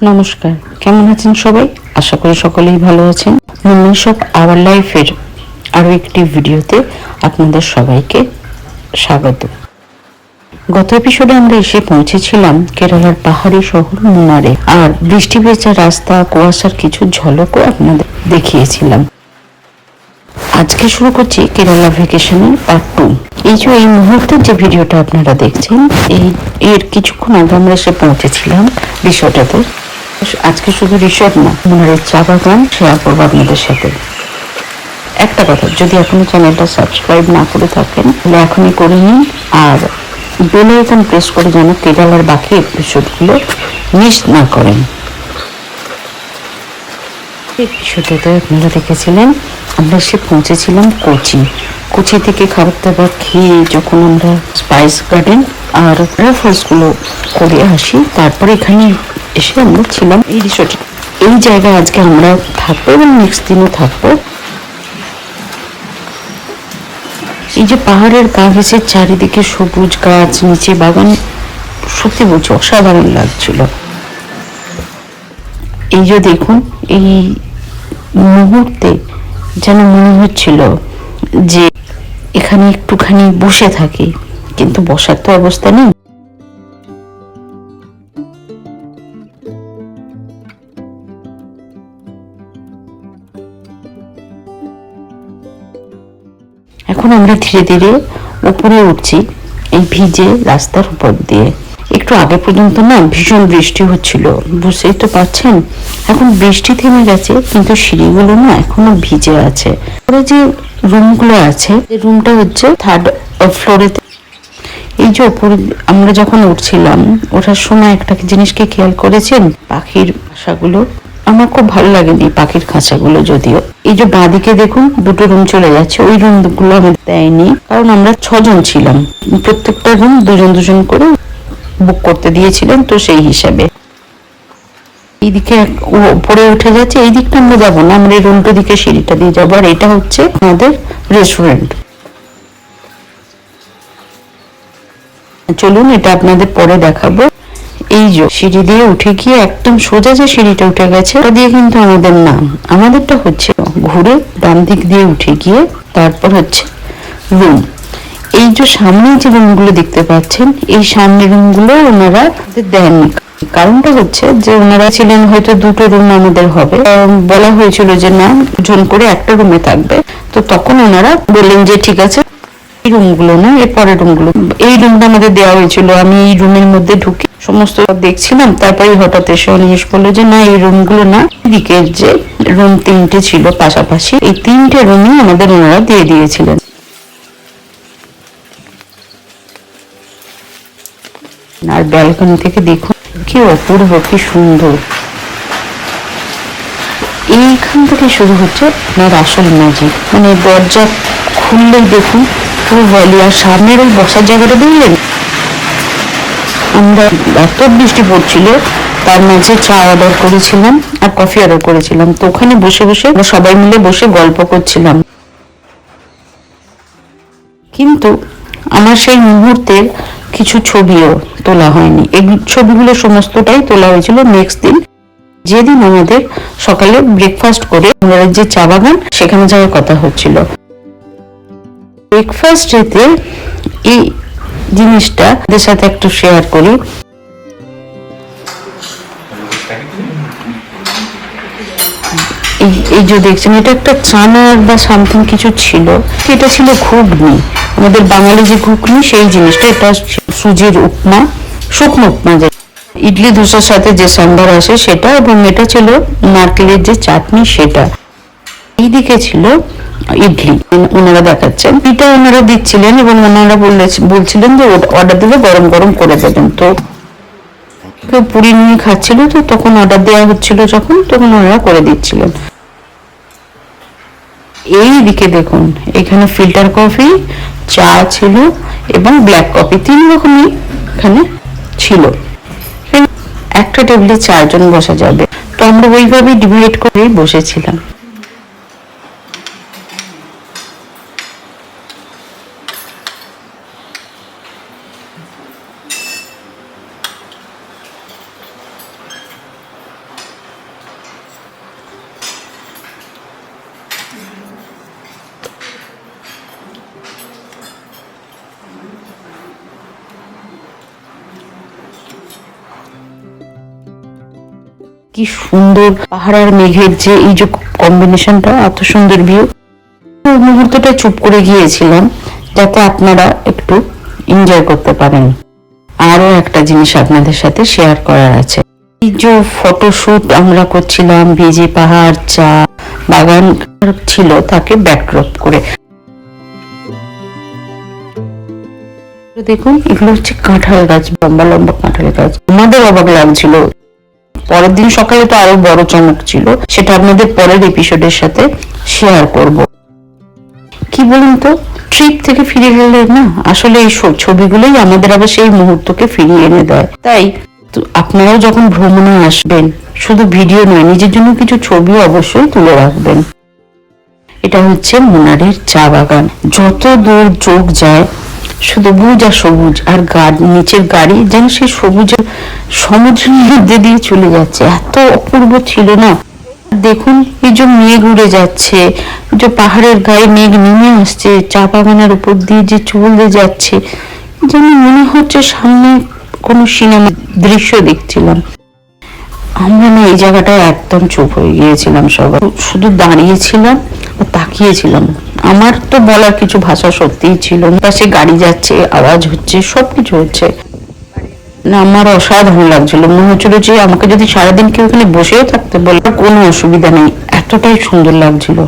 নমস্কার, কেমন আছেন সবাই? আশা করি সকলেই ভালো আছেন। মুন্নিস অফ আওয়ার লাইফের আরও একটি ভিডিওতে আপনাদের সবাইকে স্বাগত। গত এপিসোডে আমরা এসে পৌঁছেছিলাম কেরালার পাহাড়ি শহর মুনারে, আর বৃষ্টি ভেজা রাস্তা, কুয়াশার কিছু ঝলকও আপনাদের দেখিয়েছিলাম। আজকে শুরু করছি কেরালা ভ্যাকেশনের পার্ট 2। এই মুহূর্তে যে ভিডিওটা আপনারা দেখছেন, এর কিছুক্ষণ আগে আমরা এসে পৌঁছেছিলাম রিসোর্টেতে। আজকে শুধু রিসোর্ট না, মুনারের চা বাগান শেয়ার করবো আপনাদের সাথে। একটা কথা, যদি এখনো চ্যানেলটা সাবস্ক্রাইব না করে থাকেন তাহলে এখনই করে নিন, আর বেল আইকন প্রেস করে যেন কেরালার বাকি এপিসোডগুলো মিস না করেন। এপিসোডে আপনারা দেখেছিলেন আমরা এসে পৌঁছেছিলাম কোচি থেকে খাবার দাবার খেয়ে যখন আমরা স্পাইস গার্ডেন আর ফলসগুলো করে আসি, তারপরে এখানে এসে আমরা ছিলাম এই রিসোর্টে। এই জায়গায় আজকে আমরা থাকবো এবং নেক্সট দিনও থাকবো। এই যে পাহাড়ের গা ঘেঁষে চারিদিকে সবুজ গাছ, নিচে বাগান, সত্যি বলছি অসাধারণ লাগছিল। এই যে দেখুন, এই মুহূর্তে যেন মনে হচ্ছিল যে এখানে একটুখানি বসে থাকি, কিন্তু বসার তো অবস্থা নেই। এখন আমরা ধীরে ধীরে উপরে উঠছি এই ভিজে রাস্তার উপর দিয়ে। একটু আগে পর্যন্ত না ভীষণ বৃষ্টি হচ্ছিল, বুঝতেই তো পারছেন। এখন বৃষ্টি থেমে গেছে, কিন্তু সিঁড়িগুলো না এখনো ভিজে আছে। যে রুমগুলো আছে, রুমটা হচ্ছে 3rd ফ্লোরে। এই যে উপরে আমরা যখন উঠছিলাম, ওঠার সময় একটা জিনিসকে খেয়াল করেছেন? পাখির বাসাগুলো আমার খুব ভালো লাগেনি, পাখির খাঁচাগুলো। যদিও এই যে বাঁদিকে দেখুন দুটো রুম চলে যাচ্ছে, ওই রুমগুলো আমাদের দেয়নি, কারণ আমরা 6 জন ছিলাম। প্রত্যেকটা রুম দুজন করে বুক করতে দিয়েছিলেন, তো সেই হিসাবে এইদিকে উপরে উঠে যাচ্ছে। এই দিকটা আমরা যাবো না, আমরা এই উল্টো দিকে সিঁড়িটা দিয়ে যাবো। আর এটা হচ্ছে আমাদের রেস্টুরেন্ট। চলুন, এটা আপনাদের পরে দেখাবো। এই যে সিঁড়ি দিয়ে উঠে গিয়ে একদম সোজা যে সিঁড়িটা উঠে গেছে, ওটা দিয়ে কিন্তু আমাদের না, আমাদেরটা হচ্ছে ঘুরে ডান দিক দিয়ে উঠে গিয়ে তারপর হচ্ছে রুম। এই যে সামনে যে রুমগুলো দেখতে পাচ্ছেন, এই সামনের রুমগুলো ওনারা দেননি। কারণটা হচ্ছে যে ওনারা ছিলেন হয়তো 2টো রুম আমাদের হবে, বলা হয়েছিল যে না, জন করে একটা রুমে থাকবে। তো তখন ওনারা বললেন যে ঠিক আছে, এই রুমগুলো না, এর পরের রুমগুলো। এই রুমটা আমাদের দেওয়া হয়েছিল। আমি এই রুমের মধ্যে ঢুকে সমস্ত দেখছিলাম, তারপরে হঠাৎ এসে জিজ্ঞেস করলো যে না, এই রুমগুলো না, দিকের যে রুম 3টে ছিল পাশাপাশি, এই 3টে রুমই আমাদের ওনারা দিয়ে দিয়েছিলেন। আর ব্যালকনি থেকে দেখুন কি অপূর্ব, কি সুন্দর। এইখান থেকে শুরু হচ্ছে আপনার আসল ম্যাজিক। মানে দরজা খুললেই দেখুন পুরো ভ্যালি, আর সামনের ওই বসার জায়গাটা দেখলেন। আমরা এত বৃষ্টি পড়ছিল, তার মাঝে চা অর্ডার করেছিলাম আর কফি অর্ডার করেছিলাম। তো ওখানে বসে বসে আমরা সবাই মিলে বসে গল্প করছিলাম। কিন্তু আমার সেই মুহূর্তের কিছু ছবিও তোলা হয়নি। এই ছবিগুলো সমস্তটাই তোলা হয়েছিল নেক্সট দিন, যেদিন আমাদের সকালে ব্রেকফাস্ট করে মুনারের যে চা বাগান সেখানে যাওয়ার কথা হচ্ছিল। ব্রেকফাস্ট রেতে এই জিনিসটা ওদের সাথে একটু শেয়ার করি। এই যে দেখছেন, এটা একটা চানার বা সামথিং কিছু ছিল। এটা ছিল ঘুগনি, আমাদের বাঙালি যে ঘুগনি সেই জিনিসটা। এটা সুজির উপমা, শুকনো উপমা, ইডলি ধোসার সাথে যে সাম্বার আসে সেটা, এবং এটা ছিল নারকেলের যে চাটনি সেটা। এইদিকে ছিল ইডলি ওনারা দেখাচ্ছেন, এটা ওনারা দিচ্ছিলেন এবং ওনারা বলছিলেন যে অর্ডার দিলে গরম গরম করে দেবেন। তো কেউ পুরি নিয়ে খাচ্ছিল, তো তখন অর্ডার দেওয়া হচ্ছিল যখন, তখন ওনারা করে দিচ্ছিলেন। এইদিকে দেখুন, এখানে ফিল্টার কফি, চা ছিল এবং ব্ল্যাক কফি, 3 রকমই এখানে ছিল। একটা টেবিলে 4 জন বসা যাবে, তো আমরা ওইভাবে ডিভাইড করেই বসেছিলাম। কি সুন্দর পাহাড় আর মেঘের যে এই যে কম্বিনেশনটা, এত সুন্দর ভিউ। মুহূর্তটা চুপ করে গিয়েছিলাম যাতে আপনারা একটু এনজয় করতে পারেন। আরো একটা জিনিস আপনাদের সাথে শেয়ার করার আছে। এই যে ফটোশুট আমরা করছিলাম, ভিজে পাহাড়, চা বাগান ছিল তাকে ব্যাকড্রপ করে। দেখুন এগুলো হচ্ছে কাঁঠাল গাছ, লম্বা লম্বা কাঁঠাল গাছ। আমাদের অবাক লাগছিল। পরের দিন সকালে তো আরো বড় চমক ছিল, সেটা আপনাদের পরের এপিসোডের সাথে শেয়ার করব। কি বলুন তো, ট্রিপ থেকে ফিরে গেলে না আসলে এই ছবিগুলোই আমাদের আবার সেই মুহূর্তকে ফিরিয়ে এনে দেয়। তাই আপনারাও যখন ভ্রমণে আসবেন, শুধু ভিডিও নয়, নিজের জন্য কিছু ছবি অবশ্যই তুলে রাখবেন। এটা হচ্ছে মুনারের চা বাগান। যত দূর চোখ যায় শুধু সবুজ আর সবুজ, আর নিচের গাড়ি যেন সেই সবুজের সমুদ্রের মধ্যে দিয়ে চলে যাচ্ছে। এত অপূর্ব ছিল না। দেখুন এই যে মেঘ উড়ে যাচ্ছে, যে পাহাড়ের গায়ে মেঘ নেমে আসছে, চা বাগানের উপর দিয়ে যে চলে যাচ্ছে, যেন মনে হচ্ছে সামনে কোন সিনেমা দৃশ্য দেখছিলাম। আমরা না এই জায়গাটায় একদম চুপ হয়ে গিয়েছিলাম, সবাই শুধু দাঁড়িয়েছিলাম আর তাকিয়েছিলাম। আমার তো বলার কিছু ভাষা সত্যিই ছিল না। পাশে গাড়ি যাচ্ছে, আওয়াজ হচ্ছে, সবকিছু হচ্ছে না, আমার অসাধারণ লাগছিল। মনে হচ্ছিল যে আমাকে যদি সারাদিন কেউ এখানে বসেও থাকতে বলে কোনো অসুবিধা নেই, এতটাই সুন্দর লাগছিল।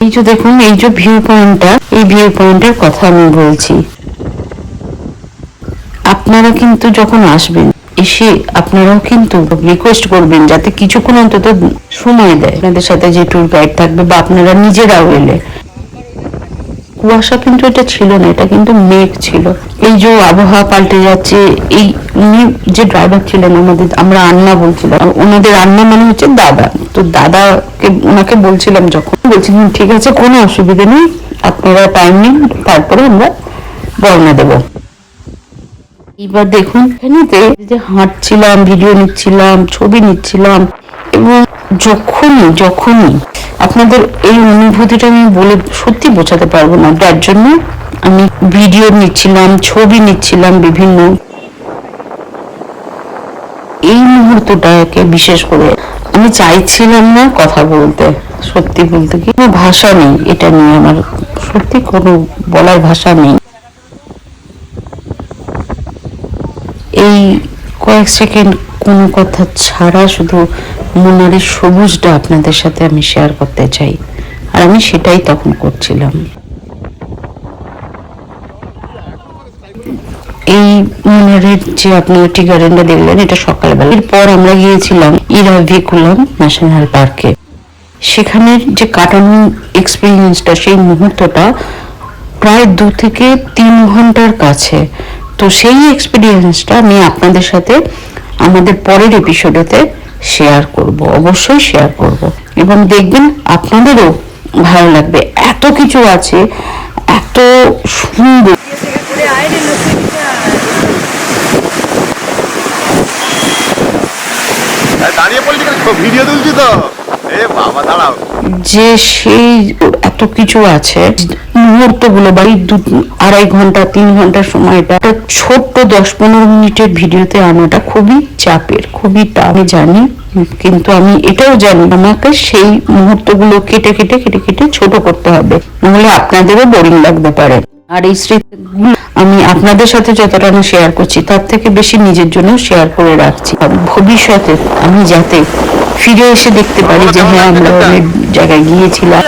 এই যে দেখুন এই যে ভিউ পয়েন্টটা, এই ভিউ পয়েন্টের কথা আমি বলছি। আপনারা কিন্তু যখন আসবেন, এসে আপনারাও কিন্তু রিকোয়েস্ট করবেন যাতে কিছুক্ষণ অন্তত সময় দেয় আপনাদের সাথে যে ট্যুর গাইড থাকবে, বা আপনারা নিজেরাও এলে। কুয়াশা কিন্তু এটা ছিল না, এটা কিন্তু মেঘ ছিল। এই যে আবহাওয়া পাল্টে যাচ্ছে, এই উনি যে ড্রাইভার ছিলেন আমাদের, আমরা আন্না বলছিলাম, ওনাদের আন্না মানে হচ্ছে দাদা। তো দাদাকে ওনাকে বলছিলাম, যখন বলছিলাম ঠিক আছে কোনো অসুবিধা নেই, আপনারা টাইম নিন, তারপরে আমরা রওনা দেবো। এবার দেখুন এখানে যে হাঁটছিলাম, ভিডিও নিচ্ছিলাম, ছবি নিচ্ছিলাম, এবং যখনই আপনাদের এই অনুভূতিটা আমি বলে সত্যি বোঝাতে পারবো না। তার জন্য আমি ভিডিও নিচ্ছিলাম, ছবি নিচ্ছিলাম বিভিন্ন। এই মুহূর্তটাকে বিশেষ করে আমি চাইছিলাম না কথা বলতে, সত্যি বলতে কি কোনো ভাষা নেই এটা নিয়ে, আমার সত্যি কোনো বলার ভাষা নেই। এই কয়েক সেকেন্ড কোনো কথা ছাড়া শুধু মুনারের সবুজটা আপনাদের সাথে আমি শেয়ার করতে চাই, আর আমি সেটাই তখন করছিলাম। এই মুনারের যে আপনি টি গার্ডেনটা দেখলেন, এটা সকালবেলা। এরপর আমরা গিয়েছিলাম ইরাভিকুলাম ন্যাশনাল পার্কে। সেখানের যে কাটানো এক্সপিরিয়েন্সটা, সেই মুহূর্তটা প্রায় 2 থেকে 3 ঘন্টার কাছে। তো সেই এক্সপিরিয়েন্সটা আমি আপনাদের সাথে আমাদের পরের এপিসোডেতে শেয়ার করব, অবশ্যই শেয়ার করব, এবং দেখবেন আপনাদেরও ভালো লাগবে। এত কিছু আছে, এত সুন্দর। দাঁড়িয়ে পড়লি ভিডিও তুলছি তো, এ বাবা দাঁড়াও। যে সেই এত কিছু আছে, মুহূর্তগুলো বা 2-2.5 ঘন্টা 3 ঘন্টার সময়টা একটা ছোট্ট 10-15 মিনিটের ভিডিওতে আনাটা খুবই চাপের, খুবই আমি জানি, কিন্তু আমি এটাও জানি আমাকে সেই মুহূর্তগুলো কেটে কেটে কেটে কেটে ছোট করতে হবে, নাহলে আপনাদেরও বোরিং লাগতে পারে। আর এই স্মৃতিগুলো আমি আপনাদের সাথে যতটা না শেয়ার করছি, তার থেকে বেশি নিজের জন্য শেয়ার করে রাখছি। ভবিষ্যতে আমি যাতে ফিরে এসে দেখতে পারি যে হ্যাঁ আমরা অনেক জায়গায় গিয়েছিলাম।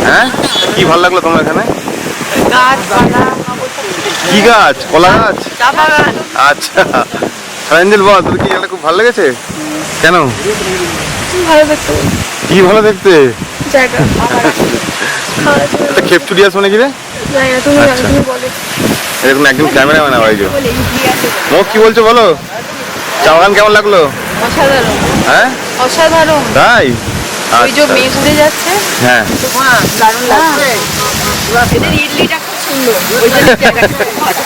হ্যাঁ কি ভালো লাগলো তোমার এখানে? কি গাছ? কলা গাছ? আচ্ছা সারাঞ্জল বল, তোর কি এখানে খুব ভালো লেগেছে? কেন? কি ভালো দেখতে জায়গা? খেপচুরিয়াস মানে কি রে? এরকম একদম ক্যামেরাম্যান আবার। ও কি বলছো বলো, চা বাগান কেমন লাগলো? অসাধারণ। হ্যাঁ অসাধারণ তাই? ওই যে মেঘ উড়ে যাচ্ছে, হ্যাঁ দারুণ লাগছে। এদের ইডলিটা খুব সুন্দর, ওই জন্য জায়গাটা খুব ভালো।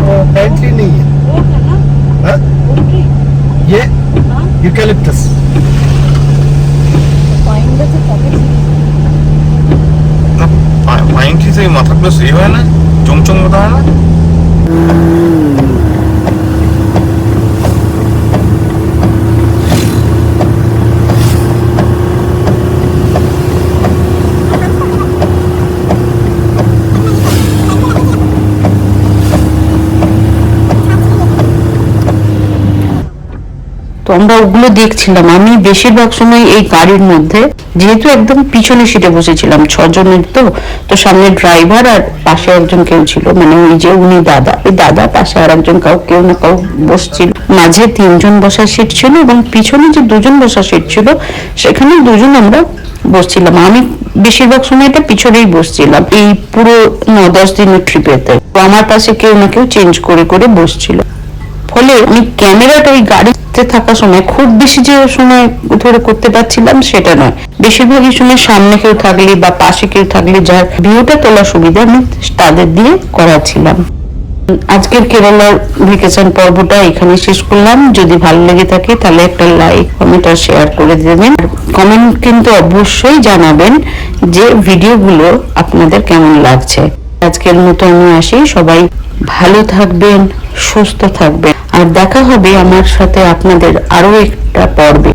नो पेंट्री नहीं है। हाँ? ये ইউক্যালিপটাস। পাইন ট্রি থেকে মাথাগুলো সেই হয় না, চমচম মতো হয় না? তো আমরা ওগুলো দেখছিলাম। আমি বেশিরভাগ সময় এই গাড়ির মধ্যে, যেহেতু একদম পিছনে সিটে বসেছিলাম, 6 জনের তো সামনে ড্রাইভার আর পাশে একজন কেউ ছিল, মানে ওই যে উনি দাদা, ওই দাদা পাশে আর একজন কেউ না কেউ বসছিল। মাঝে 3 জন বসার সিট ছিল এবং পিছনে যে 2 জন বসার সিট ছিল সেখানে 2 জন আমরা বসছিলাম। আমি বেশিরভাগ সময়টা পিছনেই বসছিলাম এই পুরো 9-10 দিনের ট্রিপেতে। আমার পাশে কেউ না কেউ চেঞ্জ করে করে বসছিল, ফলে আমি ক্যামেরাটা ওই গাড়িতে থাকার সময় খুব বেশি যে সময় ধরে করতে পারছিলাম সেটা নয়। বেশিরভাগই সময় সামনে কেউ থাকলে বা পাশে কেউ থাকলে যার ভিউটা তোলার সুবিধা, আমি তাদের দিয়ে করাচ্ছিলাম। আজকের কেরালার ভ্যাকেশন পর্বটা এখানে শেষ করলাম। যদি ভালো লেগে থাকে তাহলে একটা লাইক, কমেন্ট আর শেয়ার করে দেবেন। কমেন্ট কিন্তু অবশ্যই জানাবেন যে ভিডিওগুলো আপনাদের কেমন লাগছে। আজকের মতো আমি আসি, সবাই ভালো থাকবেন, সুস্থ থাকবেন, আর দেখা হবে আমার সাথে আপনাদের আরো একটা পর্বে।